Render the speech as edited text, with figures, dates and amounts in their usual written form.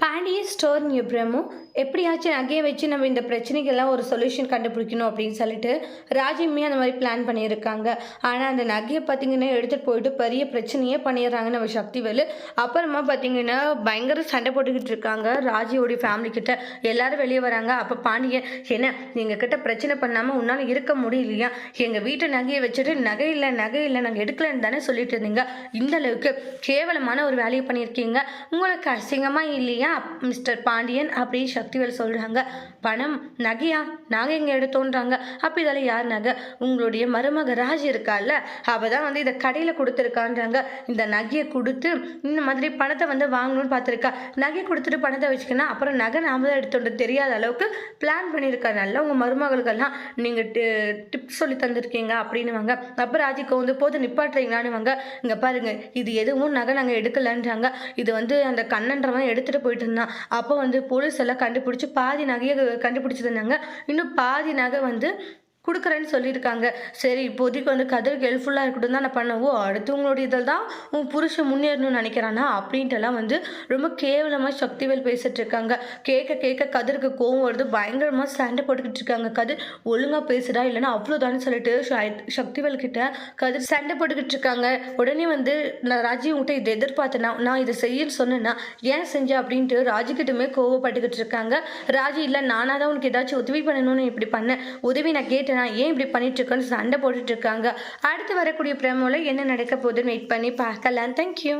Pandian store new promo எப்படியாச்சும் நகையை வச்சு நம்ம இந்த பிரச்சனைக்கெல்லாம் ஒரு சொல்யூஷன் கண்டுபிடிக்கணும் அப்படின்னு சொல்லிட்டு ராஜியுமே அந்த மாதிரி பிளான் பண்ணியிருக்காங்க. ஆனால் அந்த நகையை பார்த்தீங்கன்னா எடுத்துகிட்டு போயிட்டு பெரிய பிரச்சனையே பண்ணிடுறாங்க நம்ம சக்திவேலு. அப்புறமா பார்த்தீங்கன்னா பயங்கர சண்டை போட்டுக்கிட்டு இருக்காங்க ராஜியோடைய ஃபேமிலி கிட்ட. எல்லாரும் வெளியே வராங்க. அப்போ பாண்டியன், என்ன எங்கள் கிட்ட பிரச்சனை பண்ணாமல் உன்னால் இருக்க முடியலையா? எங்கள் வீட்டு நகையை வச்சுட்டு நகை இல்லை நாங்கள் எடுக்கலன்னு தானே சொல்லிட்டு இருந்தீங்க. இந்த அளவுக்கு கேவலமான ஒரு வேலையை பண்ணியிருக்கீங்க. உங்களுக்கு அசிங்கமாக இல்லையா மிஸ்டர் பாண்டியன் அப்படின்னு சக்திவேல் சொல்றாங்க. பணம் நகையா? நாங்கள் எங்கே எடுத்தோன்றாங்க. அப்போ இதெல்லாம் யார் நகை? உங்களுடைய மருமக ராஜ் இருக்கால, அவள் தான் வந்து இதை கடையில் கொடுத்துருக்கான்றாங்க. இந்த நகையை கொடுத்து இந்த மாதிரி பணத்தை வந்து வாங்கணும்னு பார்த்துருக்கா. நகை கொடுத்துட்டு பணத்தை வச்சுக்கணும், அப்புறம் நகை நாம தான் எடுத்துட்டு தெரியாத அளவுக்கு பிளான் பண்ணியிருக்கா. நல்லா உங்கள் மருமகளுக்கெல்லாம் நீங்கள் டிப்ஸ் சொல்லி தந்திருக்கீங்க அப்படின்னுவாங்க. அப்போ ராஜிக்கு வந்து போது நிப்பாட்டுறீங்களான்னுவாங்க. இங்கே பாருங்க, இது எதுவும் நகை நாங்கள் எடுக்கலன்றாங்க. இது வந்து அந்த கண்ணன்றவன் எடுத்துகிட்டு போயிட்டு இருந்தான். அப்போ வந்து போலீஸ் எல்லாம் கண்டுபிடிச்சி பாதி நகையை கண்டுபிடிச்சிருந்தாங்க. இன்னும் பாதி நகை வந்து கொடுக்குறேன்னு சொல்லியிருக்காங்க. சரி, இப்போதைக்கு வந்து கதிருக்கு ஹெல்ப்ஃபுல்லாக இருக்கட்டும் தான் நான் பண்ணவோ, அடுத்தவங்களுடைய இதில் தான் உன் புருஷன் முன்னேறணும்னு நினைக்கிறானா அப்படின்ட்டுலாம் வந்து ரொம்ப கேவலமாக சக்திவேல் பேசிட்டு இருக்காங்க. கேட்க கேட்க கதிருக்கு கோவம் வருது. பயங்கரமாக சண்டை போட்டுக்கிட்டு இருக்காங்க. கதிர் ஒழுங்காக பேசுடா, இல்லைன்னா அவ்வளோதானு சொல்லிட்டு சக்திவேல் கிட்ட கதிர் சண்டை போட்டுக்கிட்டு இருக்காங்க. உடனே வந்து நான் ராஜி உங்கள்கிட்ட இதை எதிர்பார்த்தேன்னா, நான் இதை செய்யன்னு சொன்னேன்னா ஏன் செஞ்சேன் அப்படின்ட்டு ராஜிக்கிட்டுமே கோவப்பட்டுக்கிட்டு இருக்காங்க. ராஜி, இல்லை நானாக தான் உனக்கு ஏதாச்சும் உதவி பண்ணணும்னு இப்படி பண்ணேன், உதவி நான் கேட்டேன், ஏன் இப்படி பண்ணிட்டு இருக்கேன்னு சண்டை போட்டுட்டு இருக்காங்க. அடுத்து வரக்கூடிய பிரமோல என்ன நடக்க போகுதுன்னு வெயிட் பண்ணி பார்க்கலாம். தேங்க்யூ.